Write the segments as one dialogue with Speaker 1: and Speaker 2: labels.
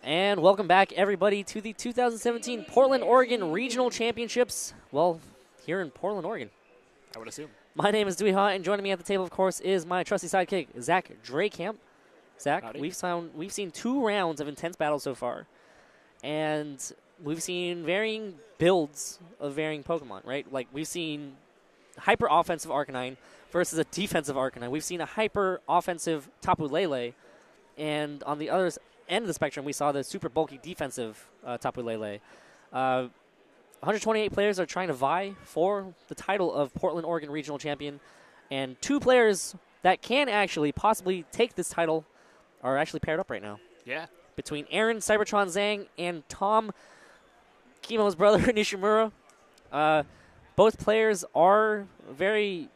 Speaker 1: And welcome back, everybody, to the 2017 Portland, Oregon Regional Championships. Well, here in Portland, Oregon.
Speaker 2: I would assume.
Speaker 1: My name is Dewey Ha, and joining me at the table, of course, is my trusty sidekick, Zach Drakamp. Zach,
Speaker 2: Howdy.
Speaker 1: we've seen 2 rounds of intense battles so far, and we've seen varying builds of varying Pokemon, right? Like, we've seen hyper-offensive Arcanine versus a defensive Arcanine. We've seen a hyper-offensive Tapu Lele, and on the other end of the spectrum, we saw the super bulky defensive Tapu Lele. 128 players are trying to vie for the title of Portland, Oregon Regional Champion, and 2 players that can actually possibly take this title are actually paired up right now.
Speaker 2: Yeah.
Speaker 1: Between Aaron Cybertron Zheng and Tom, Chemo's brother, Nishimura. Both players are very,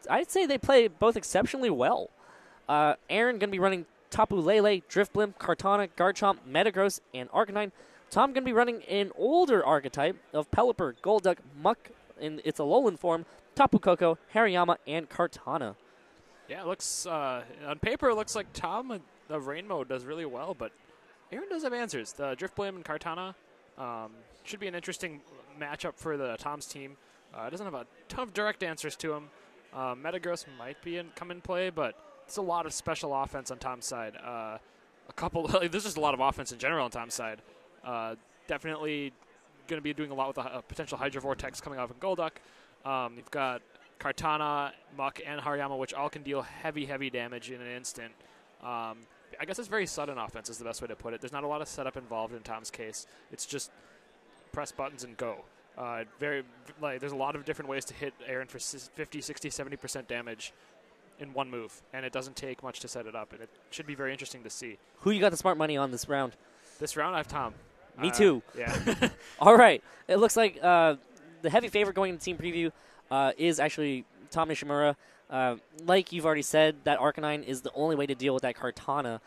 Speaker 1: I'd say they play both exceptionally well. Aaron going to be running Tapu Lele, Drifblim, Kartana, Garchomp, Metagross, and Arcanine. Tom going to be running an older archetype of Pelipper, Golduck, Muck in its Alolan form, Tapu Koko, Hariyama, and Kartana.
Speaker 2: Yeah, it looks, on paper, it looks like Tom, the Rain Mode, does really well, but Aaron does have answers. The Drifblim and Kartana should be an interesting matchup for the Tom's team. It doesn't have a ton of direct answers to him. Metagross might come in play, but it's a lot of special offense on Tom's side. There's just a lot of offense in general on Tom's side. Definitely going to be doing a lot with a potential Hydro Vortex coming off of Golduck. You've got Kartana, Muck, and Hariyama, which all can deal heavy damage in an instant. I guess it's very sudden offense is the best way to put it. There's not a lot of setup involved in Tom's case. It's just press buttons and go. There's a lot of different ways to hit Aaron for 50, 60, 70% damage in one move, and it doesn't take much to set it up, and it should be very interesting to see.
Speaker 1: Who you got the smart money on this round?
Speaker 2: This round, I have Tom.
Speaker 1: Me too.
Speaker 2: Yeah.
Speaker 1: All right. It looks like the heavy favorite going into team preview is actually Tom Nishimura. Like you've already said, that Arcanine is the only way to deal with that Kartana.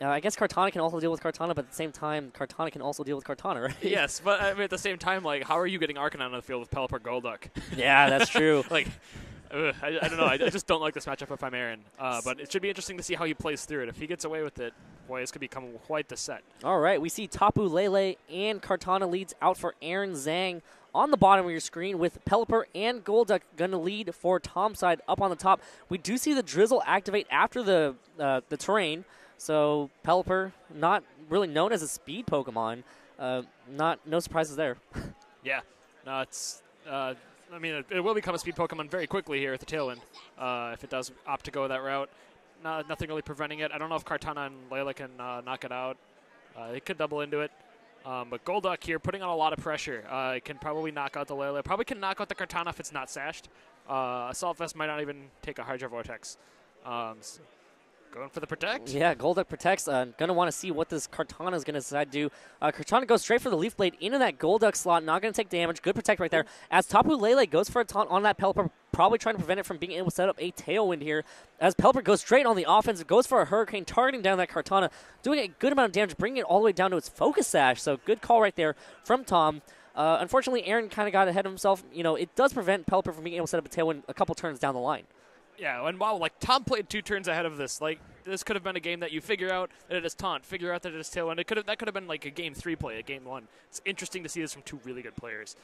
Speaker 1: I guess Kartana can also deal with Kartana, but at the same time, Kartana can also deal with Kartana, right?
Speaker 2: Yes, but I mean, at the same time, like, how are you getting Arcanine on the field with Pelipper Golduck?
Speaker 1: Yeah, that's true.
Speaker 2: I don't know. I just don't like this matchup if I'm Aaron. But it should be interesting to see how he plays through it. If he gets away with it, boy, this could become quite the set.
Speaker 1: All right, we see Tapu Lele and Kartana leads out for Aaron Zheng on the bottom of your screen, with Pelipper and Golduck going to lead for Tom's side up on the top. We do see the Drizzle activate after the terrain, so Pelipper, not really known as a speed Pokemon, no surprises there.
Speaker 2: Yeah, no, it's. I mean, it will become a speed Pokemon very quickly here at the tail end if it does opt to go that route. Nothing really preventing it. I don't know if Kartana and Lele can knock it out. They could double into it. But Golduck here putting on a lot of pressure. It can probably knock out the Lele. Probably can knock out the Kartana if it's not sashed. Assault Vest might not even take a Hydro Vortex. Going for the Protect?
Speaker 1: Yeah, Golduck protects. Going to want to see what this Kartana is going to decide to do. Kartana goes straight for the Leaf Blade into that Golduck slot. Not going to take damage. Good Protect right there. As Tapu Lele goes for a taunt on that Pelipper, probably trying to prevent it from being able to set up a Tailwind here. As Pelipper goes straight on the offensive, goes for a Hurricane, targeting down that Kartana, doing a good amount of damage, bringing it all the way down to its Focus Sash. So good call right there from Tom. Unfortunately, Aaron kind of got ahead of himself. You know, it does prevent Pelipper from being able to set up a Tailwind a couple turns down the line.
Speaker 2: Yeah, and wow, like, Tom played 2 turns ahead of this. Like, this could have been a game that you figure out that it is taunt, figure out that it is tailwind. That could have been like a game 3 play, a game 1. It's interesting to see this from 2 really good players.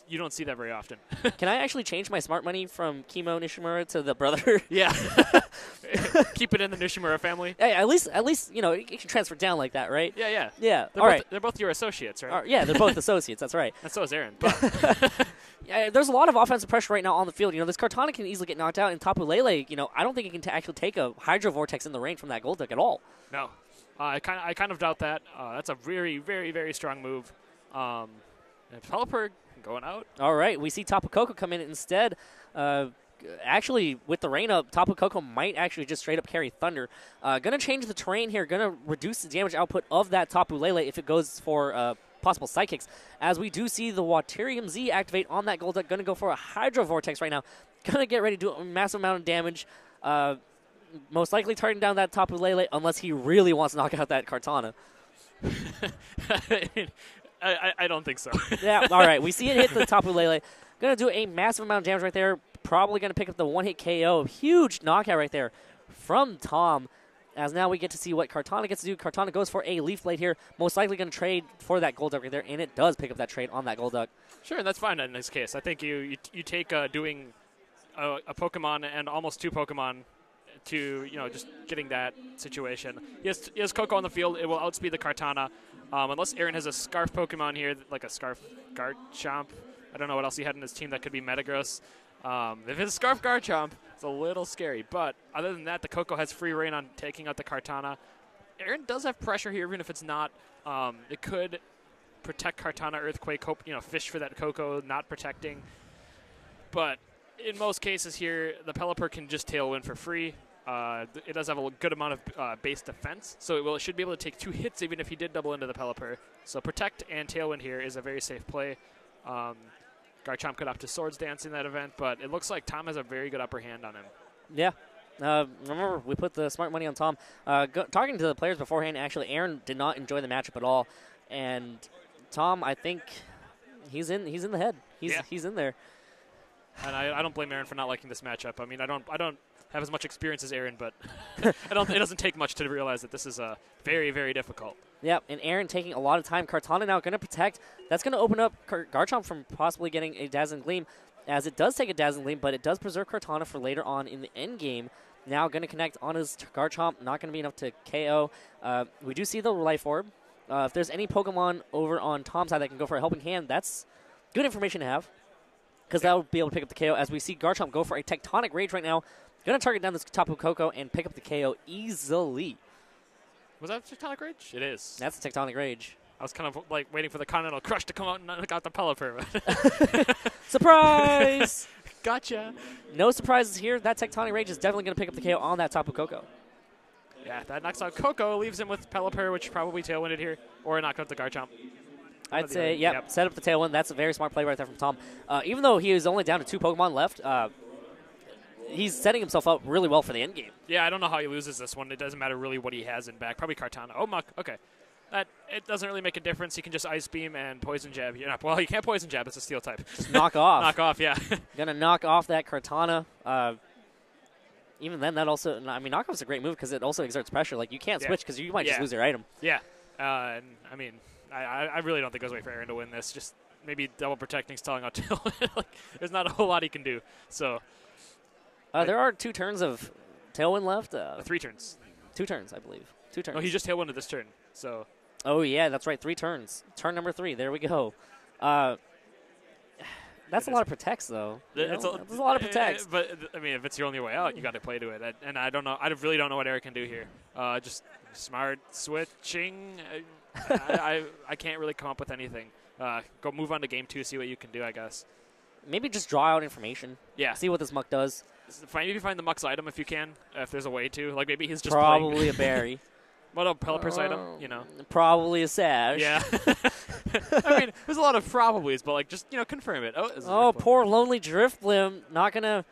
Speaker 2: You don't see that very often.
Speaker 1: Can I actually change my smart money from Chemo Nishimura to the brother?
Speaker 2: Yeah. Keep it in the Nishimura family.
Speaker 1: Hey, at least you know, it can transfer down like that, right?
Speaker 2: Yeah.
Speaker 1: Yeah.
Speaker 2: They're both your associates, right?
Speaker 1: Yeah, they're both associates. That's right.
Speaker 2: And so is Aaron. But
Speaker 1: yeah, there's a lot of offensive pressure right now on the field. You know, this Kartana can easily get knocked out, and Tapu Lele, you know, I don't think it can actually take a Hydro Vortex in the range from that Golduck at all.
Speaker 2: No. I kind of doubt that. That's a very, very, very strong move. And Pelipper going out.
Speaker 1: All right, we see Tapu Koko come in instead. Actually, with the rain up, Tapu Koko might actually just straight up carry Thunder. Going to change the terrain here, going to reduce the damage output of that Tapu Lele if it goes for possible Psychics, as we do see the Waterium Z activate on that Golduck. Going to go for a Hydro Vortex right now. Going to get ready to do a massive amount of damage. Most likely targeting down that Tapu Lele unless he really wants to knock out that Kartana.
Speaker 2: I don't think so.
Speaker 1: Yeah, all right. We see it hit the Tapu Lele. Going to do a massive amount of damage right there. Probably going to pick up the one-hit KO. Huge knockout right there from Tom. As now we get to see what Kartana gets to do. Kartana goes for a Leaf Blade here. Most likely going to trade for that Golduck right there, and it does pick up that trade on that Golduck.
Speaker 2: Sure, that's fine in this case. I think you take doing a Pokemon and almost 2 Pokemon to, just getting that situation. He has Coco on the field. It will outspeed the Kartana. Unless Aaron has a Scarf Pokemon here, like a Scarf Garchomp. I don't know what else he had in his team that could be Metagross. If it's a Scarf Garchomp, it's a little scary. But other than that, the Coco has free reign on taking out the Kartana. Aaron does have pressure here, even if it's not. It could protect Kartana, Earthquake, hope, fish for that Coco, not protecting. But in most cases here, the Pelipper can just Tailwind for free. It does have a good amount of base defense, so it should be able to take 2 hits even if he did double into the Pelipper. So Protect and Tailwind here is a very safe play. Garchomp could opt to Swords Dance in that event, but it looks like Tom has a very good upper hand on him.
Speaker 1: Yeah. Remember, we put the smart money on Tom. Talking to the players beforehand, actually, Aaron did not enjoy the matchup at all. And Tom, I think he's in the head. He's in there.
Speaker 2: And I don't blame Aaron for not liking this matchup. I mean, I don't have as much experience as Aaron, but it doesn't take much to realize that this is very, very difficult.
Speaker 1: Yep, and Aaron taking a lot of time. Kartana now going to protect. That's going to open up Garchomp from possibly getting a Dazzling Gleam, as it does take a Dazzling Gleam, but it does preserve Kartana for later on in the end game. Now going to connect on his Garchomp, not going to be enough to KO. We do see the Life Orb. If there's any Pokemon over on Tom's side that can go for a Helping Hand, that's good information to have, because that will be able to pick up the KO, as we see Garchomp go for a Tectonic Rage right now. Going to target down this Tapu Koko and pick up the KO easily.
Speaker 2: Was that Tectonic Rage? It is.
Speaker 1: That's a Tectonic Rage.
Speaker 2: I was kind of like waiting for the Continental Crush to come out and knock out the Pelipper.
Speaker 1: Surprise!
Speaker 2: Gotcha.
Speaker 1: No surprises here. That Tectonic Rage is definitely going to pick up the KO on that Tapu Koko.
Speaker 2: Yeah, that knocks out Coco, leaves him with Pelipper, which probably Tailwinded here, or knocked out the Garchomp.
Speaker 1: I'd say, yep, set up the Tailwind. That's a very smart play right there from Tom. Even though he is only down to 2 Pokemon left, he's setting himself up really well for the end game.
Speaker 2: Yeah, I don't know how he loses this one. It doesn't matter really what he has in back. Probably Kartana. Oh, Muck. Okay. It doesn't really make a difference. He can just Ice Beam and Poison Jab. Well, he can't Poison Jab. It's a Steel type.
Speaker 1: Just knock off.
Speaker 2: Knock off, yeah.
Speaker 1: Going to knock off that Kartana. Even then, that also, I mean, knockoff's a great move because it also exerts pressure. Like, you can't switch because you might just lose your item.
Speaker 2: Yeah. And, I mean, I really don't think there's a way for Aaron to win this. Just maybe double protecting, stalling out Tailwind. Like, there's not a whole lot he can do. So.
Speaker 1: There are 2 turns of Tailwind left.
Speaker 2: 3 turns.
Speaker 1: 2 turns, I believe. 2 turns.
Speaker 2: No, he just Tailwinded this turn. So.
Speaker 1: Oh, yeah, that's right. 3 turns. Turn number 3. There we go. That's a lot of protects, though. There's a lot of protects.
Speaker 2: But, I mean, if it's your only way out, you got to play to it. And I don't know. I really don't know what Eric can do here. Just smart switching. I can't really come up with anything. Go move on to game 2, see what you can do, I guess.
Speaker 1: Maybe just draw out information.
Speaker 2: Yeah.
Speaker 1: See what this Muck does.
Speaker 2: Maybe find the Muck's item if you can, if there's a way to. Like, maybe he's just
Speaker 1: probably a berry.
Speaker 2: What a Pelipper's item,
Speaker 1: Probably a Sash.
Speaker 2: Yeah. I mean, there's a lot of probablys, but, like, just, confirm it.
Speaker 1: Oh, poor lonely Drifblim. Not going to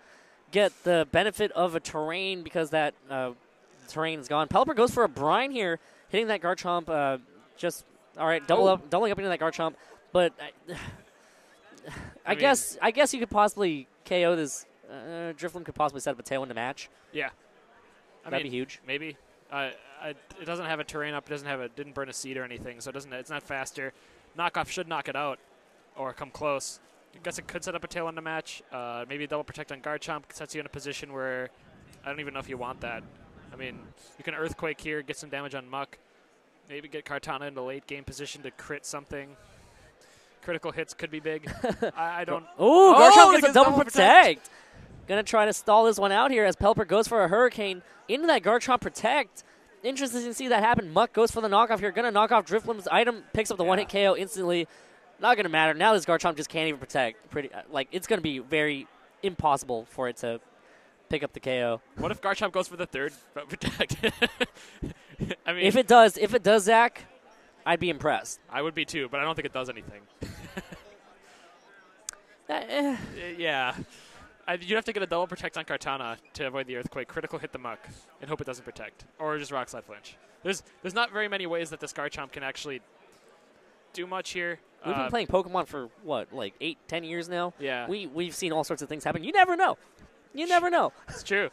Speaker 1: get the benefit of a terrain because that terrain is gone. Pelipper goes for a Brine here, hitting that Garchomp. All right, doubling up into that Garchomp. But I guess you could possibly KO this. Drifblim could possibly set up a Tailwind to match.
Speaker 2: Yeah.
Speaker 1: That'd be huge.
Speaker 2: Maybe. It doesn't have a terrain up. It didn't burn a seed or anything, so it's not faster. Knockoff should knock it out or come close. I guess it could set up a Tailwind to match. Maybe double protect on Garchomp sets you in a position where I don't even know if you want that. I mean, you can Earthquake here, get some damage on Muck. Maybe get Kartana into late game position to crit something. Critical hits could be big. I don't.
Speaker 1: Garchomp gets a double protect. Gonna try to stall this one out here as Pelipper goes for a Hurricane into that Garchomp protect. Interesting to see that happen. Muck goes for the knockoff here. Gonna knock off Drifblim's item. Picks up the one-hit KO instantly. Not gonna matter. Now this Garchomp just can't even protect. It's gonna be very impossible for it to pick up the KO.
Speaker 2: What if Garchomp goes for the 3rd protect? I mean,
Speaker 1: if it does, Zach, I'd be impressed.
Speaker 2: I would be too, but I don't think it does anything. Yeah. You'd have to get a double protect on Kartana to avoid the Earthquake, critical hit the Muck, and hope it doesn't protect. Or just Rock Slide Flinch. There's not very many ways that this Garchomp can actually do much here.
Speaker 1: We've been playing Pokemon for, 8-10 years now?
Speaker 2: Yeah.
Speaker 1: We've seen all sorts of things happen. You never know. You never know.
Speaker 2: It's true.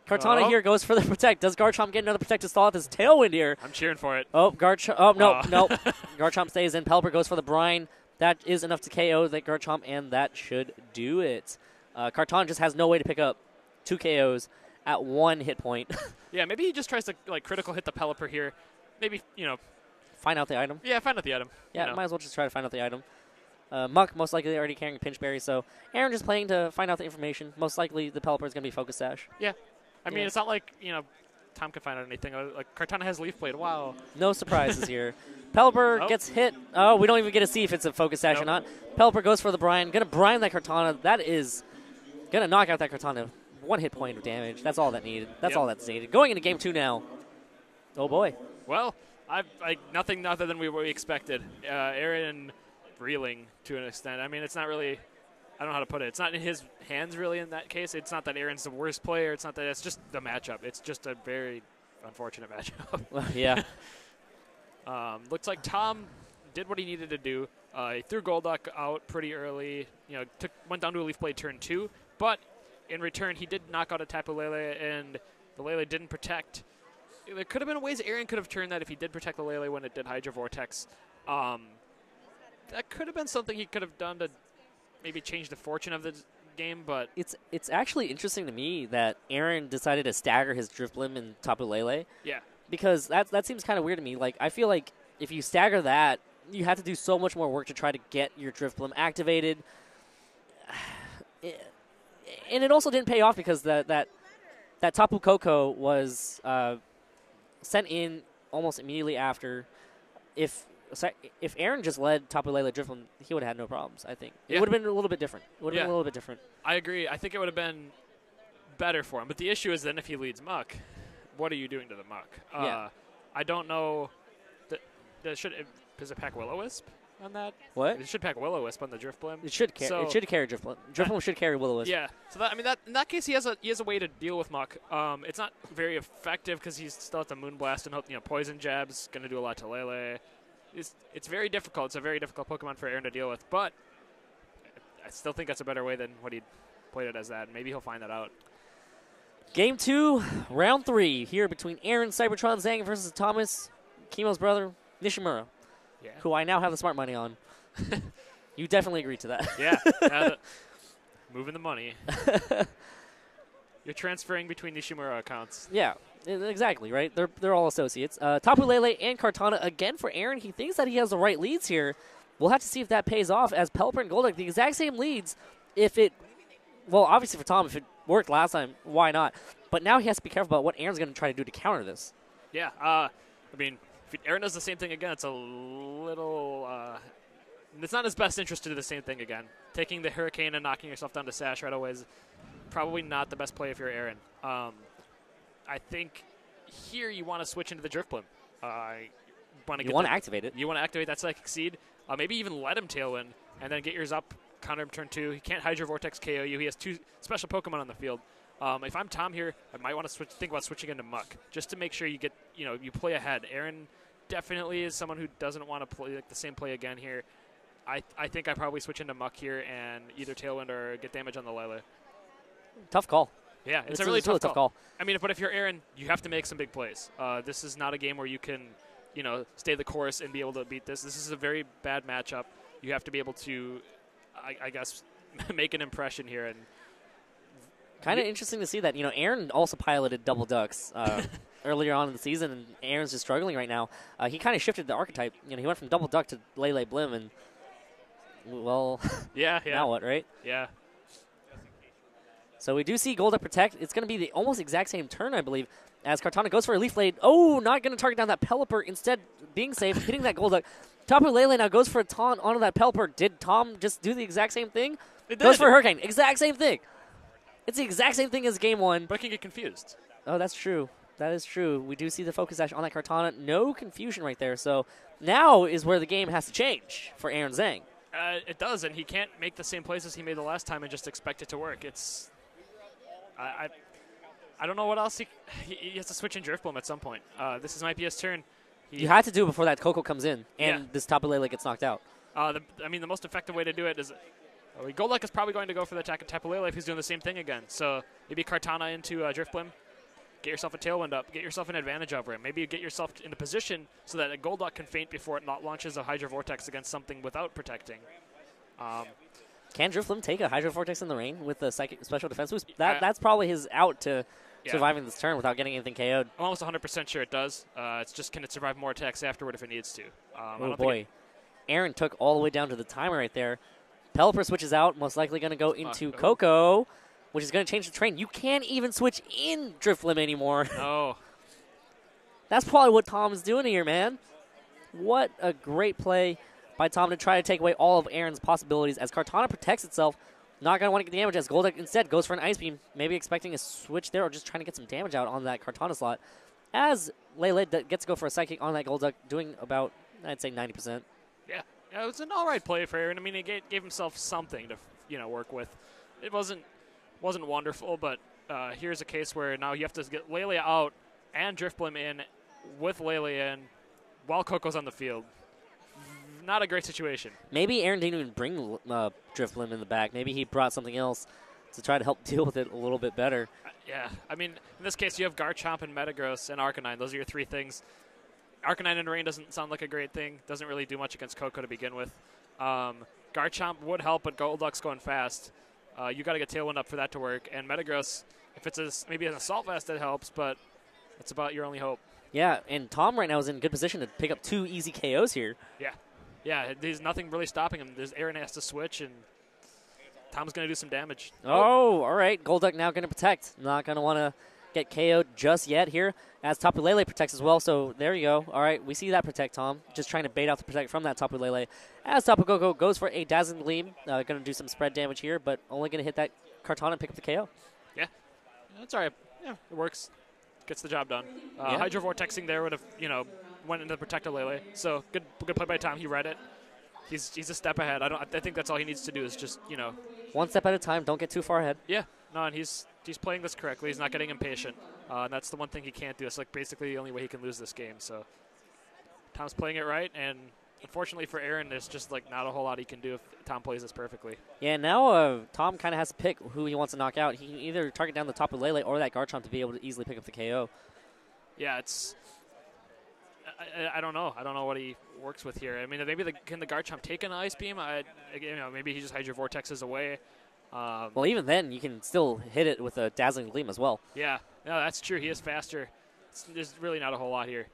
Speaker 1: Kartana here goes for the protect. Does Garchomp get another protect to stall out this Tailwind here?
Speaker 2: I'm cheering for it.
Speaker 1: Oh, Garchomp. Oh, no. Garchomp stays in. Pelipper goes for the Brine. That is enough to KO the Garchomp, and that should do it. Kartana just has no way to pick up 2 KOs at 1 hit point.
Speaker 2: Yeah, maybe he just tries to critical hit the Pelipper here. Maybe,
Speaker 1: Find out the item.
Speaker 2: Yeah, find out the item.
Speaker 1: Yeah, might as well just try to find out the item. Muck most likely already carrying Pinch Berry, so Aaron just playing to find out the information. Most likely the Pelipper is going to be Focus Sash.
Speaker 2: Yeah. I mean, it's not like, Tom can find out anything. Like, Kartana has Leaf Blade. Wow.
Speaker 1: No surprises here. Pelipper gets hit. Oh, we don't even get to see if it's a Focus Sash or not. Pelipper goes for the Brine. Going to Brine that Kartana. That is going to knock out that Kartana. 1 hit point of damage. That's all that needed. That's all that's needed. Going into game 2 now. Oh, boy.
Speaker 2: Well, nothing other than what we expected. Aaron reeling to an extent. I mean, it's not really, I don't know how to put it. It's not in his hands, really, in that case. It's not that Aaron's the worst player. It's not that. It's just the matchup. It's just a very unfortunate matchup.
Speaker 1: Yeah.
Speaker 2: Looks like Tom did what he needed to do. He threw Golduck out pretty early. Went down to a Leaf Blade turn 2. But in return, he did knock out a Tapu Lele, and the Lele didn't protect. There could have been ways Aaron could have turned that if he did protect the Lele when it did Hydro Vortex. That could have been something he could have done to maybe change the fortune of the game, but
Speaker 1: it's actually interesting to me that Aaron decided to stagger his Drifblim and Tapu Lele.
Speaker 2: Yeah.
Speaker 1: Because that seems kind of weird to me. Like, I feel like if you stagger that, you have to do so much more work to try to get your Drifblim activated. And it also didn't pay off because that Tapu Koko was sent in almost immediately after. If Aaron just led Tapu Lele Drifblim, he would have had no problems, I think. It would have been a little bit different.
Speaker 2: I agree. I think it would have been better for him. But the issue is then if he leads Muck, what are you doing to the Muck? I don't know. Does it pack Will-O-Wisp on that?
Speaker 1: What?
Speaker 2: It should pack Will-O-Wisp on the Drifblim.
Speaker 1: It should carry Drifblim. Drifblim should carry Will-O-Wisp.
Speaker 2: Yeah. So in that case, he has a way to deal with Muck. It's not very effective because he's still at the Moonblast and Poison Jab's going to do a lot to Lele. It's very difficult. It's a very difficult Pokemon for Aaron to deal with, but I still think that's a better way than what he played it as that. Maybe he'll find that out.
Speaker 1: Game 2, round 3, here between Aaron, Cybertron, Zheng versus Thomas, Chemo's brother, Nishimura, who I now have the smart money on. You definitely agreed to that.
Speaker 2: Yeah. Moving the money. You're transferring between Nishimura accounts.
Speaker 1: Yeah, exactly, right? They're all associates. Tapu Lele and Kartana, again for Aaron. He thinks that he has the right leads here. We'll have to see if that pays off as Pelipper and Golduck, the exact same leads. Obviously for Tom, if it worked last time, why not? But now he has to be careful about what Aaron's going to try to do to counter this.
Speaker 2: Yeah, if Aaron does the same thing again, it's a little... it's not in his best interest to do the same thing again. Taking the Hurricane and knocking yourself down to Sash right away is probably not the best play if you're Aaron. I think here you want to switch into the Drifblim. You
Speaker 1: want to activate it.
Speaker 2: You want to activate that Psychic Seed. Maybe even let him Tailwind and then get yours up, counter him turn 2. He can't Hydro Vortex KO you. He has 2 special Pokemon on the field. If I'm Tom here, I might want to think about switching into Muck just to make sure you get, you play ahead. Aaron definitely is someone who doesn't want to play the same play again here. I think I probably switch into Muck here and either Tailwind or get damage on the Lele.
Speaker 1: Tough call.
Speaker 2: Yeah, it's a really tough call. But if you're Aaron, you have to make some big plays. This is not a game where you can, stay the course and be able to beat this. This is a very bad matchup. You have to be able to, I guess, make an impression here. And
Speaker 1: kind of interesting to see that. Aaron also piloted Double Ducks earlier on in the season, and Aaron's just struggling right now. He kind of shifted the archetype. He went from Double Duck to Lele Blim, and,
Speaker 2: yeah.
Speaker 1: Now what, right?
Speaker 2: Yeah.
Speaker 1: So we do see Golduck Protect. It's going to be the almost exact same turn, I believe, as Kartana goes for a Leaf Blade. Oh, not going to target down that Pelipper. Instead, being safe, hitting that Golduck. Tapu Lele now goes for a taunt onto that Pelipper. Did Tom just do the exact same thing?
Speaker 2: It did.
Speaker 1: Goes for a Hurricane. Exact same thing. It's the exact same thing as game 1.
Speaker 2: But I can get confused.
Speaker 1: Oh, that's true. That is true. We do see the Focus Sash on that Kartana. No confusion right there. So now is where the game has to change for Aaron Zheng.
Speaker 2: It does, and he can't make the same plays as he made the last time and just expect it to work. I don't know what else he has to switch in Drifblim at some point. This might be his turn.
Speaker 1: You have to do it before that Coco comes in and this Tapu Lele gets knocked out.
Speaker 2: The most effective way to do it is Golduck is probably going to go for the attack of Tapu Lele if he's doing the same thing again. So maybe Kartana into Drifblim. Get yourself a Tailwind up. Get yourself an advantage over him. Maybe you get yourself in a position so that a Golduck can feint before it not launches a Hydro Vortex against something without protecting.
Speaker 1: Can Drifloon take a Hydro Vortex in the rain with the special defense boost? That's probably his out to surviving this turn without getting anything KO'd.
Speaker 2: I'm almost 100% sure it does. It's just, can it survive more attacks afterward if it needs to?
Speaker 1: Oh, boy. Aaron took all the way down to the timer right there. Pelipper switches out, most likely going to go into Coco, which is going to change the train. You can't even switch in Drifloon anymore.
Speaker 2: No.
Speaker 1: That's probably what Tom is doing here, man. What a great play by Tom to try to take away all of Aaron's possibilities as Kartana protects itself. Not going to want to get damage as Golduck instead goes for an Ice Beam, maybe expecting a switch there or just trying to get some damage out on that Kartana slot. As Lele gets to go for a Psychic on that Golduck, doing about, I'd say, 90%.
Speaker 2: Yeah, it was an all right play for Aaron. I mean, he gave himself something to work with. It wasn't wonderful, but here's a case where now you have to get Lele out and Drifblim in with Lele in while Coco's on the field. Not a great situation.
Speaker 1: Maybe Aaron didn't even bring Drifblim in the back. Maybe he brought something else to try to help deal with it a little bit better.
Speaker 2: Yeah, I mean, in this case, you have Garchomp and Metagross and Arcanine. Those are your three things. Arcanine in rain doesn't sound like a great thing. Doesn't really do much against Coco to begin with. Garchomp would help, but Golduck's going fast. You got to get Tailwind up for that to work. And Metagross, if it's maybe an Assault Vest, that helps, but that's about your only hope. Yeah,
Speaker 1: and Tom right now is in good position to pick up 2 easy KOs here.
Speaker 2: Yeah, there's nothing really stopping him. Aaron has to switch, and Tom's going to do some damage.
Speaker 1: Oh, all right. Golduck now going to protect. Not going to want to get KO'd just yet here, as Tapu Lele protects as well. So there you go. All right, we see that protect, Tom. Just trying to bait out the protect from that Tapu Lele. As Tapu Koko goes for a Dazzling Gleam. Going to do some spread damage here, but only going to hit that Kartana and pick up the KO.
Speaker 2: Yeah, that's all right. Yeah, it works. Gets the job done. Hydro Vortexing there would have, went into the Protector Lele. So good play by Tom. He read it. He's a step ahead. I think that's all he needs to do is just,
Speaker 1: one step at a time. Don't get too far ahead.
Speaker 2: Yeah. No, and he's playing this correctly. He's not getting impatient. And that's the one thing he can't do. It's like basically the only way he can lose this game. So Tom's playing it right, and unfortunately for Aaron, there's just like not a whole lot he can do if Tom plays this perfectly.
Speaker 1: Yeah, now Tom kind of has to pick who he wants to knock out. He can either target down the top of Lele or that Garchomp to be able to easily pick up the KO.
Speaker 2: Yeah, it's. I don't know. I don't know what he works with here. I mean, maybe can the Garchomp take an Ice Beam? Maybe he just Hydro Vortexes away.
Speaker 1: Well, even then, you can still hit it with a Dazzling Gleam as well.
Speaker 2: Yeah, no, that's true. He is faster. There's really not a whole lot here.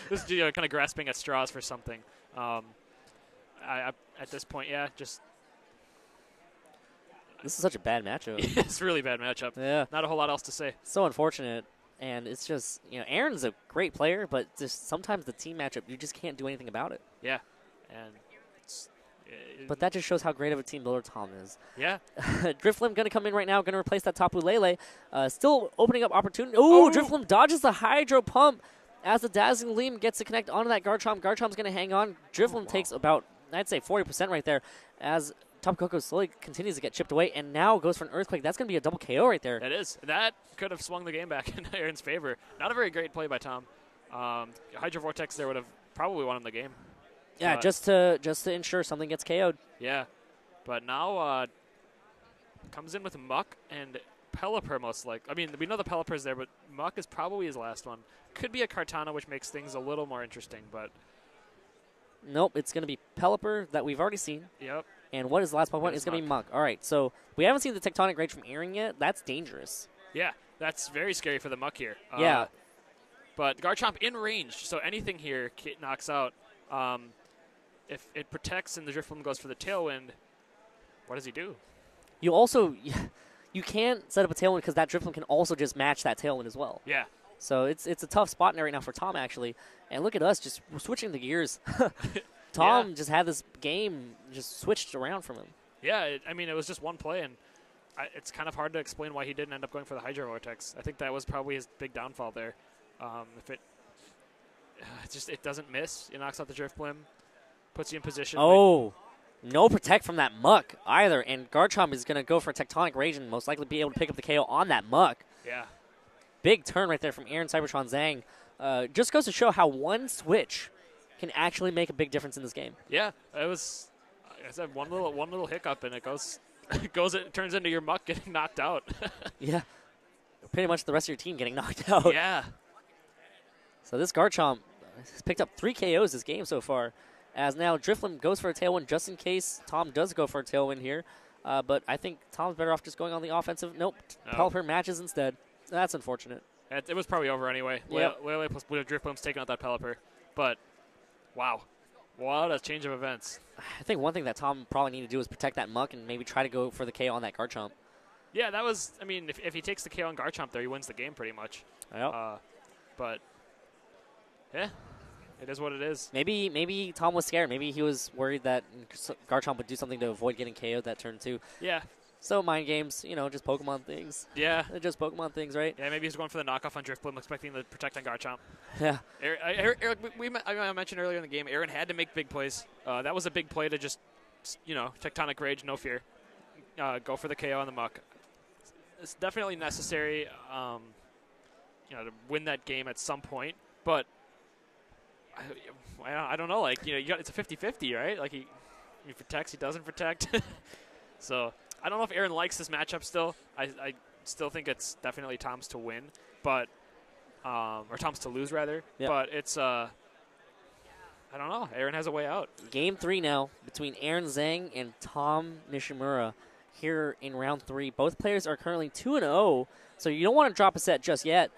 Speaker 2: This is kind of grasping at straws for something. At this point, yeah, just.
Speaker 1: This is such a bad matchup.
Speaker 2: It's a really bad matchup.
Speaker 1: Yeah.
Speaker 2: Not a whole lot else to say.
Speaker 1: So unfortunate. And it's just, Aaron's a great player, but just sometimes the team matchup, you just can't do anything about it.
Speaker 2: Yeah. And
Speaker 1: but that just shows how great of a team builder Tom is.
Speaker 2: Yeah.
Speaker 1: Drifloon going to come in right now, going to replace that Tapu Lele. Still opening up opportunity. Ooh, Drifloon dodges the Hydro Pump as the Dazzling Gleam gets to connect onto that Garchomp. Garchomp's going to hang on. Drifloon takes about, I'd say, 40% right there as Tapu Koko slowly continues to get chipped away and now goes for an Earthquake. That's going to be a double KO right there.
Speaker 2: That is. That could have swung the game back in Aaron's favor. Not a very great play by Tom. Hydro Vortex there would have probably won him the game.
Speaker 1: Yeah, just to ensure something gets KO'd.
Speaker 2: Yeah. But now comes in with Muck and Pelipper most likely. I mean, we know the Pelipper's there, but Muck is probably his last one. Could be a Kartana, which makes things a little more interesting, but...
Speaker 1: Nope, it's going to be Pelipper that we've already seen.
Speaker 2: Yep.
Speaker 1: And what is the last Pokemon? It's going to be Muck. All right, so we haven't seen the Tectonic Rage from Aaron yet. That's dangerous.
Speaker 2: Yeah, that's very scary for the Muck here.
Speaker 1: Yeah.
Speaker 2: But Garchomp in range, so anything here knocks out. If it protects and the Drifloon goes for the Tailwind, what does he do?
Speaker 1: You also, you can't set up a Tailwind because that Drifloon can also just match that Tailwind as well.
Speaker 2: Yeah.
Speaker 1: So it's a tough spot right now for Tom, actually. And look at us, just switching the gears. Tom just had this game just switched around from him.
Speaker 2: Yeah, it was just one play, and it's kind of hard to explain why he didn't end up going for the Hydro Vortex. I think that was probably his big downfall there. If it doesn't miss, it knocks out the Drifblim, puts you in position.
Speaker 1: Oh, no protect from that Muck either, and Garchomp is going to go for Tectonic Rage and most likely be able to pick up the KO on that Muck.
Speaker 2: Yeah.
Speaker 1: Big turn right there from Aaron CybertronVGC. Just goes to show how one switch can actually make a big difference in this game.
Speaker 2: Yeah, it was. Like I said, one little hiccup, and it turns into your Muck getting knocked out.
Speaker 1: Yeah. pretty much the rest of your team getting knocked out.
Speaker 2: Yeah.
Speaker 1: So this Garchomp has picked up 3 KOs this game so far, as now Drifloon goes for a Tailwind just in case Tom does go for a Tailwind here. But I think Tom's better off just going on the offensive. Nope. Pelipper matches instead. That's unfortunate.
Speaker 2: It was probably over anyway.
Speaker 1: Yep.
Speaker 2: Lele plus Drifloon's taking out that Pelipper. But, wow. What a change of events.
Speaker 1: I think one thing that Tom probably needed to do is protect that Muck and maybe try to go for the KO on that Garchomp.
Speaker 2: Yeah, that was, I mean, if he takes the KO on Garchomp there, he wins the game pretty much.
Speaker 1: Yep.
Speaker 2: But, yeah, it is what it is.
Speaker 1: Maybe Tom was scared. Maybe he was worried that Garchomp would do something to avoid getting KO'd that turn 2.
Speaker 2: Yeah.
Speaker 1: So mind games, just Pokemon things.
Speaker 2: Yeah.
Speaker 1: They're just Pokemon things, right?
Speaker 2: Yeah, maybe he's going for the knockoff on Drifloon, expecting to protect on Garchomp.
Speaker 1: Yeah.
Speaker 2: I mentioned earlier in the game, Aaron had to make big plays. That was a big play to just, Tectonic Rage, no fear. Go for the KO on the Muck. It's definitely necessary, to win that game at some point. But I don't know. Like, it's a 50-50, right? Like, he protects, he doesn't protect. So I don't know if Aaron likes this matchup still. I still think it's definitely Tom's to win, but or Tom's to lose rather.
Speaker 1: Yep.
Speaker 2: But it's I don't know. Aaron has a way out.
Speaker 1: Game 3 now between Aaron Zheng and Tom Nishimura here in round 3. Both players are currently 2-0, so you don't want to drop a set just yet.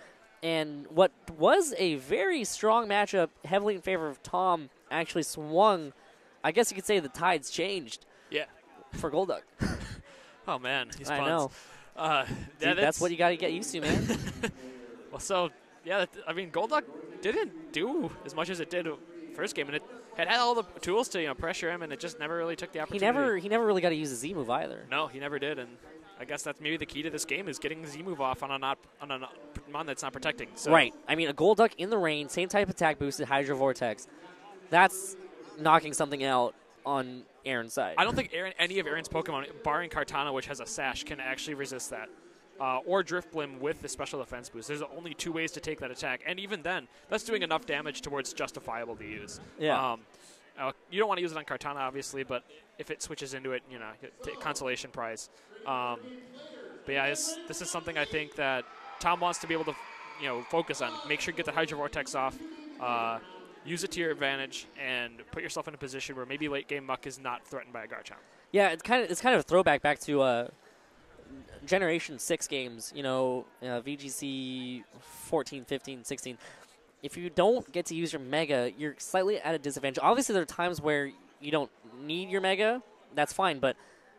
Speaker 1: And what was a very strong matchup, heavily in favor of Tom, actually swung. I guess you could say the tides changed.
Speaker 2: Yeah.
Speaker 1: For Golduck.
Speaker 2: Oh man, he's
Speaker 1: I
Speaker 2: puns.
Speaker 1: know. Dude, that's what you got to get used to, man.
Speaker 2: Well, so yeah, Golduck didn't do as much as it did first game, and it had all the tools to pressure him, and it just never really took the opportunity.
Speaker 1: He never really got to use a Z move either.
Speaker 2: No, he never did, and I guess that's maybe the key to this game is getting the Z move off on a mon that's not protecting. So.
Speaker 1: Right. I mean, a Golduck in the rain, same type of attack boosted Hydro Vortex. That's knocking something out on Aaron's side.
Speaker 2: I don't think any of Aaron's Pokemon, barring Kartana, which has a Sash, can actually resist that. Or Drifblim with the special defense boost. There's only 2 ways to take that attack, and even then, that's doing enough damage to where it's justifiable to use.
Speaker 1: Yeah.
Speaker 2: You don't want to use it on Kartana, obviously, but if it switches into it, consolation prize. But yeah, this is something I think that Tom wants to be able to, focus on. Make sure you get the Hydro Vortex off. Use it to your advantage and put yourself in a position where maybe late game Muck is not threatened by a Garchomp.
Speaker 1: Yeah, it's kind of a throwback back to Generation 6 games, VGC 14, 15, 16. If you don't get to use your Mega, you're slightly at a disadvantage. Obviously, there are times where you don't need your Mega. That's fine, but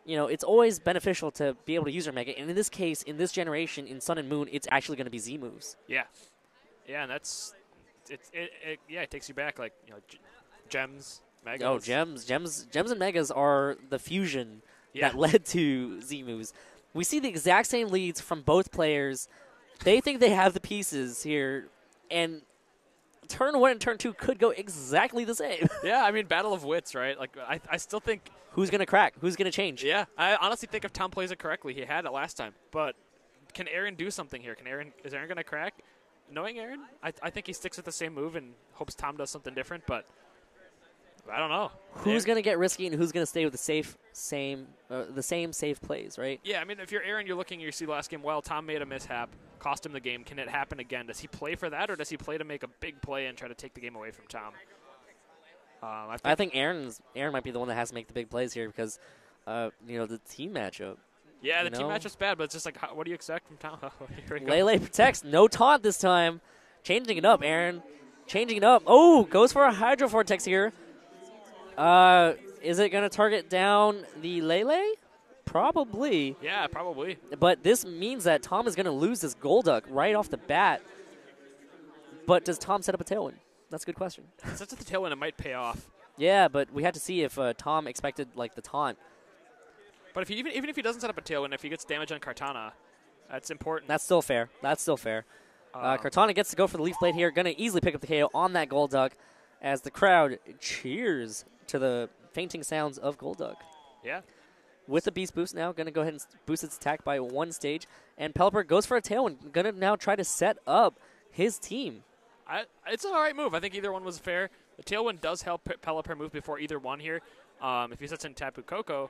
Speaker 1: it's always beneficial to be able to use your Mega. And in this case, in this generation, in Sun and Moon, it's actually going to be Z moves.
Speaker 2: Yeah. Yeah, and that's... It takes you back, like, gems, megas.
Speaker 1: Oh, gems and megas are the fusion that led to Z moves. We see the exact same leads from both players. They think they have the pieces here, and turn 1 and turn 2 could go exactly the same.
Speaker 2: Yeah, I mean, battle of wits, right? Like, I still think...
Speaker 1: Who's going to crack? Who's going to change?
Speaker 2: Yeah, I honestly think if Tom plays it correctly, he had it last time. But can Aaron do something here? Is Aaron going to crack? Knowing Aaron, I think he sticks with the same move and hopes Tom does something different, but I don't know.
Speaker 1: Who's going to get risky and who's going to stay with the same safe plays, right?
Speaker 2: Yeah, I mean, if you're Aaron, you see last game, well, Tom made a mishap, cost him the game. Can it happen again? Does he play for that, or does he play to make a big play and try to take the game away from Tom?
Speaker 1: I think Aaron might be the one that has to make the big plays here because, the team matchup.
Speaker 2: Yeah, the team matchup's bad, but it's just like, what do you expect from Tom?
Speaker 1: Lele protects. No taunt this time. Changing it up, Aaron. Changing it up. Oh, goes for a Hydro Vortex here. Is it going to target down the Lele? Probably.
Speaker 2: Yeah, probably.
Speaker 1: But this means that Tom is going to lose this Golduck right off the bat. But does Tom set up a Tailwind? That's a good question.
Speaker 2: If it sets up the Tailwind, it might pay off.
Speaker 1: Yeah, but we had to see if Tom expected, the taunt.
Speaker 2: But even if he doesn't set up a Tailwind, if he gets damage on Kartana, that's important.
Speaker 1: That's still fair. Kartana gets to go for the Leaf Blade here. Going to easily pick up the KO on that Golduck as the crowd cheers to the fainting sounds of Golduck.
Speaker 2: Yeah.
Speaker 1: With the Beast Boost now, going to go ahead and boost its attack by 1 stage. And Pelipper goes for a Tailwind. Going to now try to set up his team.
Speaker 2: It's an all right move. I think either one was fair. The Tailwind does help Pelipper move before either one here. If he sets in Tapu Koko,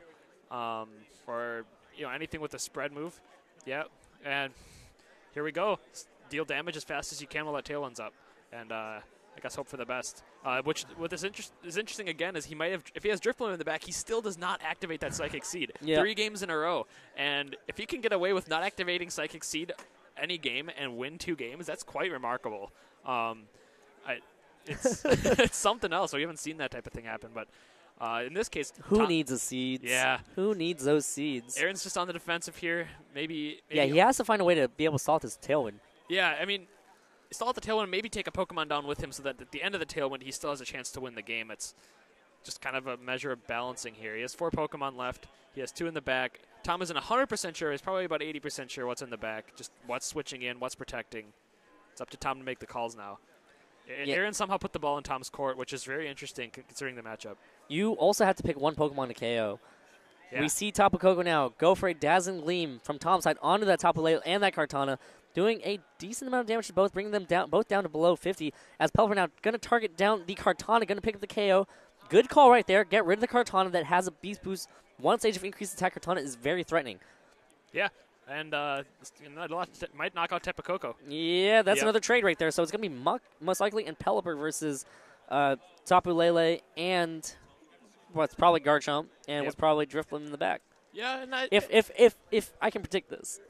Speaker 2: or anything with a spread move, yeah, and here we go. Deal damage as fast as you can while that Tailwind's up. And I guess hope for the best. What is interesting again is he might have, if he has Drift Bloom in the back, he still does not activate that Psychic Seed.
Speaker 1: Yep.
Speaker 2: 3 games in a row. And if he can get away with not activating Psychic Seed any game and win 2 games, that's quite remarkable. It's something else. We haven't seen that type of thing happen. But in this case,
Speaker 1: who needs the seeds?
Speaker 2: Yeah.
Speaker 1: Who needs those seeds?
Speaker 2: Aaron's just on the defensive here. Maybe
Speaker 1: yeah, he has to find a way to be able to stall his Tailwind.
Speaker 2: Yeah, I mean, stall at the Tailwind, maybe take a Pokemon down with him so that at the end of the Tailwind, he still has a chance to win the game. It's just kind of a measure of balancing here. He has 4 Pokemon left. He has 2 in the back. Tom isn't 100% sure. He's probably about 80% sure what's in the back, just what's switching in, what's protecting. It's up to Tom to make the calls now. And Aaron somehow put the ball in Tom's court, which is very interesting considering the matchup.
Speaker 1: You also have to pick one Pokemon to KO.
Speaker 2: Yeah.
Speaker 1: We see Tapu Koko now go for a Dazzling Gleam from Tom's side onto that Tapu Lele and that Kartana, doing a decent amount of damage to both, bringing them down to below 50. As Pelipper now going to target down the Kartana, going to pick up the KO. Good call right there. Get rid of the Kartana that has a Beast Boost. One stage of increased attack Kartana is very threatening.
Speaker 2: Yeah, and might knock out Tapu Koko.
Speaker 1: Yeah, that's another trade right there. So it's going to be most likely in Pelipper versus Tapu Lele and what's probably Garchomp and what's probably Drifblim in the back.
Speaker 2: Yeah, and
Speaker 1: if I can predict this.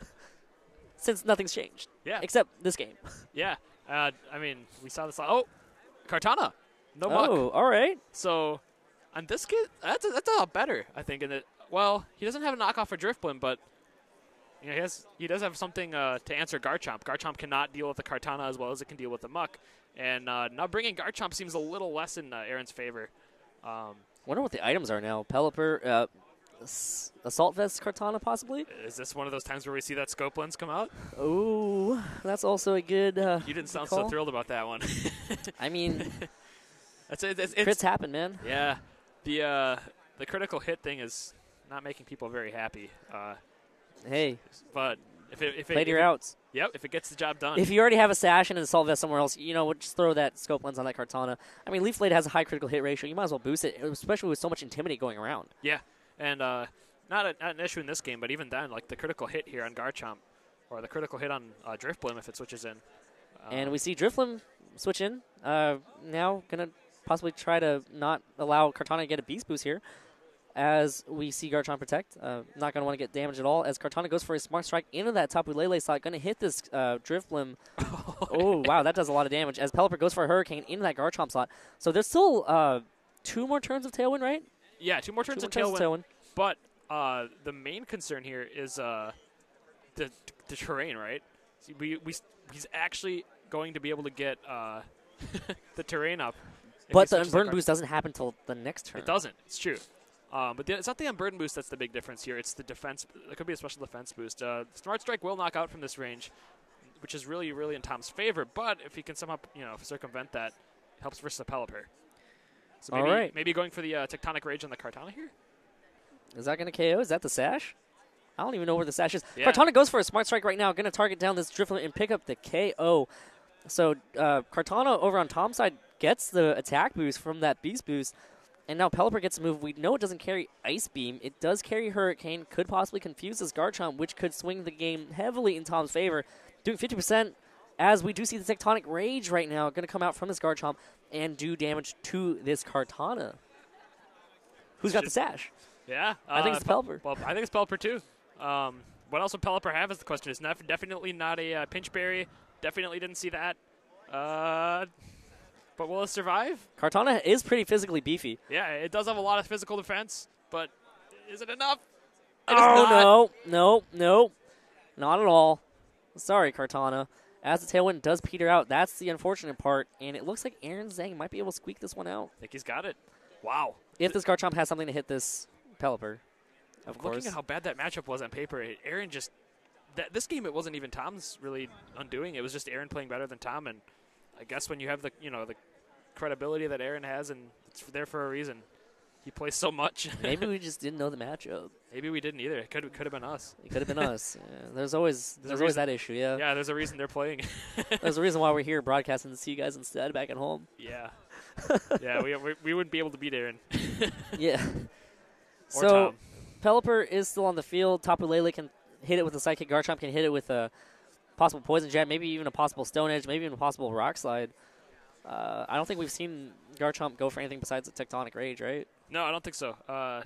Speaker 1: Since nothing's changed.
Speaker 2: Yeah.
Speaker 1: Except this game.
Speaker 2: Yeah. I mean, we saw this. Oh, Kartana. No muck.
Speaker 1: Oh, all right.
Speaker 2: So, on this kid, that's a lot better, I think. Well, he doesn't have a knockoff for Drifblim, but you know, he does have something to answer Garchomp. Garchomp cannot deal with the Kartana as well as it can deal with the muck. And now bringing Garchomp seems a little less in Aaron's favor.
Speaker 1: Wonder what the items are now. Pelipper, Assault Vest Kartana, possibly?
Speaker 2: Is this one of those times where we see that scope lens come out?
Speaker 1: Oh, that's also a good
Speaker 2: You didn't sound
Speaker 1: call.
Speaker 2: so thrilled about that one.
Speaker 1: I mean,
Speaker 2: it's
Speaker 1: crits happen, man.
Speaker 2: Yeah. The critical hit thing is not making people very happy.
Speaker 1: Hey.
Speaker 2: But if
Speaker 1: play to your outs.
Speaker 2: Yep, if it gets the job done.
Speaker 1: If you already have a Sash and an Assault Vest somewhere else, we'll just throw that scope lens on that Kartana. I mean, Leaf Blade has a high critical hit ratio. You might as well boost it, especially with so much Intimidate going around.
Speaker 2: Yeah. And not an issue in this game, but even then, like the critical hit here on Garchomp, or the critical hit on Drifblim if it switches in.
Speaker 1: And we see Drifblim switch in. Now going to possibly try to not allow Kartana to get a Beast Boost here. As we see Garchomp protect. Not going to want to get damage at all. As Kartana goes for a Smart Strike into that Tapu Lele slot. Going to hit this Drifblim. Oh, wow, that does a lot of damage. As Pelipper goes for a Hurricane into that Garchomp slot. So there's still 2 more turns of Tailwind, right?
Speaker 2: Yeah, 2 more turns of Tailwind. But the main concern here is the terrain, right? He's actually going to be able to get the terrain up.
Speaker 1: But the Unburden Boost doesn't happen until the next turn.
Speaker 2: It doesn't. It's true. But it's not the Unburden Boost that's the big difference here. It's the defense. There could be a special defense boost. Smart Strike will knock out from this range, which is really, really in Tom's favor. But if he can somehow circumvent that, it helps versus a Pelipper. So maybe going for the Tectonic Rage on the Kartana here?
Speaker 1: Is that going to KO? Is that the Sash? I don't even know where the Sash is.
Speaker 2: Yeah.
Speaker 1: Kartana goes for a Smart Strike right now. Going to target down this Drifblim and pick up the KO. So Kartana over on Tom's side gets the attack boost from that Beast Boost. And now Pelipper gets a move. We know it doesn't carry Ice Beam. It does carry Hurricane. Could possibly confuse this Garchomp, which could swing the game heavily in Tom's favor. Doing 50%, as we do see the Tectonic Rage right now going to come out from this Garchomp and do damage to this Kartana. Who's got the Sash?
Speaker 2: Yeah.
Speaker 1: I think it's Pelipper.
Speaker 2: Well, I think it's Pelipper, too. What else would Pelipper have is the question. It's definitely not a Pinch Berry. Definitely didn't see that. But will it survive?
Speaker 1: Kartana is pretty physically beefy.
Speaker 2: Yeah, it does have a lot of physical defense, but is it enough?
Speaker 1: No. Not at all. Sorry, Kartana. As the Tailwind does peter out, that's the unfortunate part, and it looks like Aaron Zheng might be able to squeak this one out.
Speaker 2: I think he's got it. Wow.
Speaker 1: If this Garchomp has something to hit this Pelipper, of course.
Speaker 2: Looking at how bad that matchup was on paper, Aaron just... This game, it wasn't even Tom's really undoing. It was just Aaron playing better than Tom, and I guess when you have the credibility that Aaron has, and it's there for a reason. He plays so much.
Speaker 1: Maybe we just didn't know the matchup.
Speaker 2: Maybe we didn't either. It could have been us.
Speaker 1: It could have been us. Yeah, there's always that issue. Yeah.
Speaker 2: Yeah, there's a reason they're playing.
Speaker 1: There's a reason why we're here broadcasting to see you guys instead back at home.
Speaker 2: Yeah. Yeah, we wouldn't be able to beat Aaron.
Speaker 1: Yeah.
Speaker 2: Or
Speaker 1: so
Speaker 2: Tom.
Speaker 1: Pelipper is still on the field. Tapu Lele can hit it with a Psychic. Garchomp can hit it with a possible Poison Jet, maybe even a possible Stone Edge, maybe even a possible Rock Slide. I don't think we've seen Garchomp go for anything besides a Tectonic Rage, right?
Speaker 2: No, I don't think so. I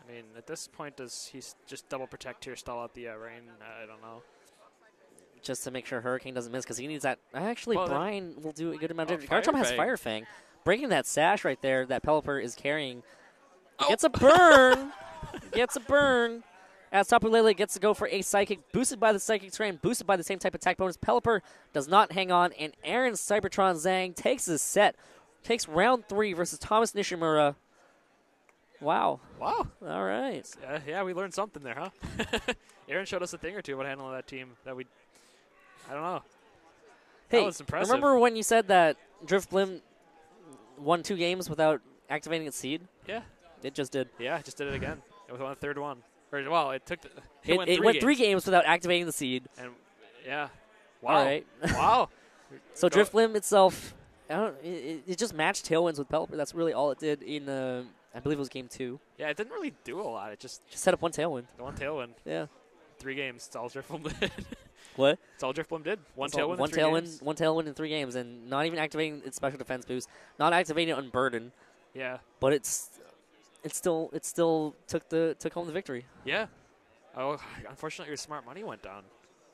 Speaker 2: mean, at this point, does he just double protect here, stall out the rain? I don't know.
Speaker 1: Just to make sure Hurricane doesn't miss, because he needs that. Actually,
Speaker 2: Well,
Speaker 1: Brian will do a good amount of damage.
Speaker 2: Fire
Speaker 1: Garchomp has
Speaker 2: Fang.
Speaker 1: Fire Fang. Breaking that sash right there that Pelipper is carrying.
Speaker 2: Oh.
Speaker 1: Gets a burn. Gets a burn. As Tapu Lele gets to go for a Psychic, boosted by the Psychic Terrain, boosted by the same type attack bonus. Pelipper does not hang on, and Aaron's Cybertron Zheng takes his set. Takes round 3 versus Thomas Nishimura. Wow.
Speaker 2: Wow.
Speaker 1: All right.
Speaker 2: Yeah, we learned something there, huh? Aaron showed us a thing or two about handling that team that I don't know.
Speaker 1: Hey,
Speaker 2: that was impressive.
Speaker 1: remember when you said that Driftblim won 2 games without activating its seed?
Speaker 2: Yeah.
Speaker 1: It just did.
Speaker 2: Yeah, it just did it again. It was on the third one. Or, well, it took.
Speaker 1: It went 3 games without activating the seed.
Speaker 2: And yeah. Wow.
Speaker 1: All right.
Speaker 2: Wow.
Speaker 1: So Driftblim itself, it just matched Tailwinds with Pelipper. That's really all it did in, I believe it was game 2.
Speaker 2: Yeah, it didn't really do a lot. It just
Speaker 1: set up 1 Tailwind.
Speaker 2: One Tailwind.
Speaker 1: Yeah.
Speaker 2: 3 games. It's all Driftblim did.
Speaker 1: What?
Speaker 2: It's all Driftblim did. One Tailwind.
Speaker 1: One Tailwind in 3 games, and not even activating its special defense boost, not activating it on Burden.
Speaker 2: Yeah.
Speaker 1: But it still took home the victory.
Speaker 2: Yeah. Oh, unfortunately, your smart money went down.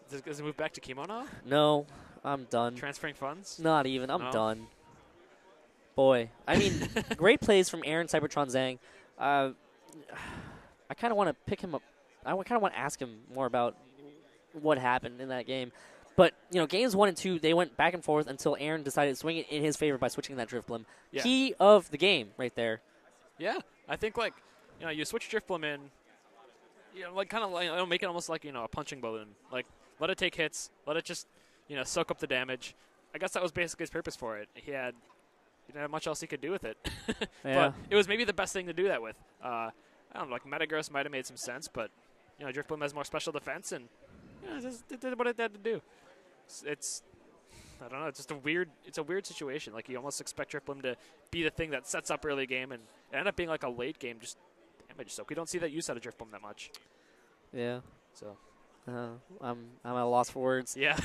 Speaker 2: Does it move back to Chemo now?
Speaker 1: No, I'm done.
Speaker 2: Transferring funds?
Speaker 1: Not even. I'm done. Boy, I mean, great plays from Aaron Cybertron Zheng. I kind of want to pick him up. I kind of want to ask him more about what happened in that game. But, games 1 and 2, they went back and forth until Aaron decided to swing it in his favor by switching that Driftblim.
Speaker 2: Yeah.
Speaker 1: Key of the game right there.
Speaker 2: Yeah. I think, you switch Driftblim in, make it almost like, a punching balloon. Like, let it take hits. Let it just, soak up the damage. I guess that was basically his purpose for it. He didn't have much else he could do with it.
Speaker 1: Yeah.
Speaker 2: But it was maybe the best thing to do that with. I don't know, Metagross might have made some sense, but, Driftblim has more special defense, and it did what it had to do. It's I don't know, it's just a weird situation. Like, you almost expect Driftblim to be the thing that sets up early game, and it ended up being like a late game, just damage soak. We don't see that use out of Driftblim that much.
Speaker 1: Yeah.
Speaker 2: So
Speaker 1: I'm at a loss for words.
Speaker 2: Yeah.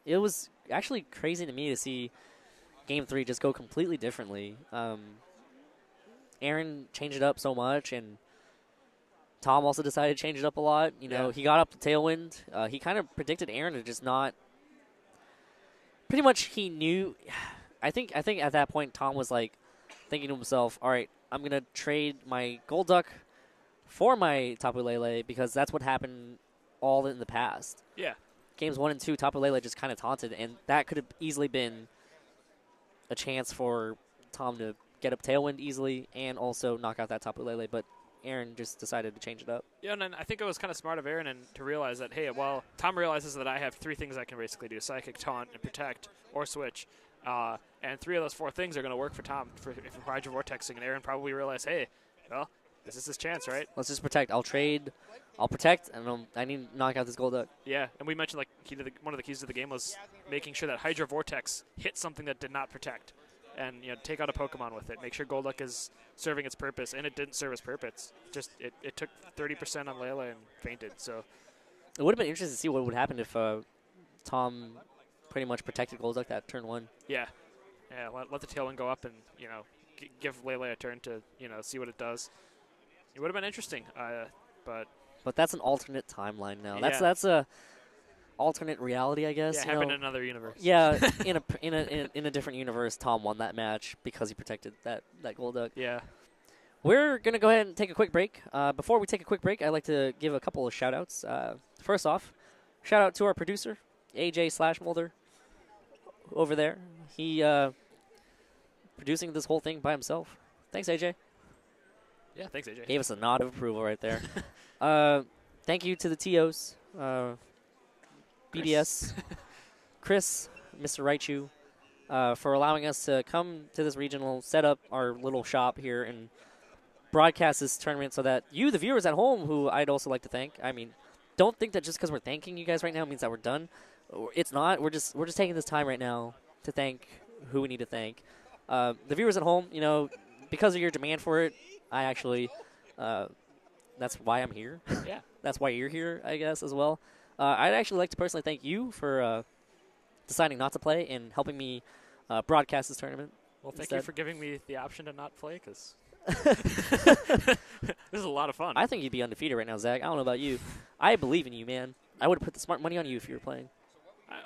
Speaker 1: It was actually crazy to me to see Game 3 just go completely differently. Aaron changed it up so much, and Tom also decided to change it up a lot. He got up to Tailwind. He kind of predicted Aaron to just not. Pretty much, he knew. I think at that point, Tom was like thinking to himself, "All right, I'm gonna trade my Golduck for my Tapu Lele because that's what happened all in the past."
Speaker 2: Yeah.
Speaker 1: Games 1 and 2, Tapu Lele just kind of taunted, and that could have easily been a chance for Tom to get up Tailwind easily and also knock out that Tapu Lele, but Aaron just decided to change it up. Yeah,
Speaker 2: and then I think it was kind of smart of Aaron to realize that, hey, well, Tom realizes that I have 3 things I can basically do: Psychic, Taunt, and Protect, or Switch. And 3 of those 4 things are going to work for Tom for Hydro Vortexing, and Aaron probably realized, hey, well, this is his chance, right?
Speaker 1: Let's just protect. I'll trade. I'll protect, and I need to knock out this Golduck.
Speaker 2: Yeah, and we mentioned one of the keys to the game was making sure that Hydro Vortex hit something that did not protect, and take out a Pokemon with it. Make sure Golduck is serving its purpose, and it didn't serve its purpose. Just it took 30% on Layla and fainted. So
Speaker 1: it would have been interesting to see what would happen if Tom pretty much protected Golduck that turn 1.
Speaker 2: Yeah, let the Tailwind go up and give Layla a turn to see what it does. It would have been interesting, but
Speaker 1: that's an alternate timeline now.
Speaker 2: Yeah.
Speaker 1: That's a alternate reality, I guess.
Speaker 2: Yeah, happened in another universe.
Speaker 1: Yeah, in a different universe, Tom won that match because he protected that Golduck.
Speaker 2: Yeah.
Speaker 1: We're gonna go ahead and take a quick break. Before we take a quick break, I'd like to give a couple of shout outs. First off, shout out to our producer, AJ/Mulder, over there. He producing this whole thing by himself. Thanks, AJ.
Speaker 2: Yeah, thanks, AJ.
Speaker 1: Gave us a nod of approval right there. Thank you to the TOs, BDS, Chris, Mr. Raichu, for allowing us to come to this regional, set up our little shop here, and broadcast this tournament so that you, the viewers at home, who I'd also like to thank. I mean, don't think that just because we're thanking you guys right now means that we're done. It's not. We're just taking this time right now to thank who we need to thank. The viewers at home, because of your demand for it, I actually, that's why I'm here.
Speaker 2: Yeah.
Speaker 1: That's why you're here, I guess, as well. I'd actually like to personally thank you for deciding not to play and helping me broadcast this tournament.
Speaker 2: Well, thank
Speaker 1: instead.
Speaker 2: you for giving me the option to not play, because this is a lot of fun.
Speaker 1: I think you'd be undefeated right now, Zach. I don't know about you. I believe in you, man. I would have put the smart money on you if you were playing.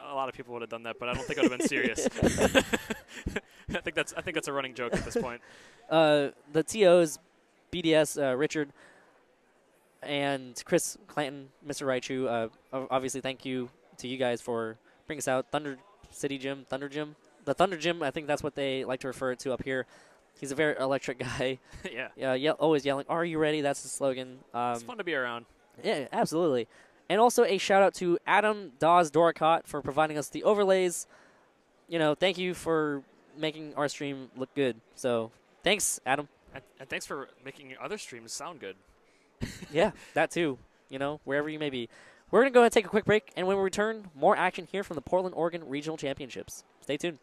Speaker 2: A lot of people would have done that, but I don't think it would have been serious. I think that's a running joke at this point.
Speaker 1: The TOs, BDS, Richard, and Chris Clanton, Mr. Raichu, obviously thank you to you guys for bringing us out. Thunder Gym. The Thunder Gym, I think that's what they like to refer to up here. He's a very electric guy.
Speaker 2: Yeah.
Speaker 1: Always yelling, "Are you ready?" That's the slogan.
Speaker 2: It's fun to be around.
Speaker 1: Yeah, absolutely. And also a shout-out to Adam Dawes Doricott for providing us the overlays. Thank you for making our stream look good. So, thanks, Adam.
Speaker 2: And thanks for making other streams sound good.
Speaker 1: Yeah, that too. Wherever you may be. We're going to go ahead and take a quick break, and when we return, more action here from the Portland, Oregon Regional Championships. Stay tuned.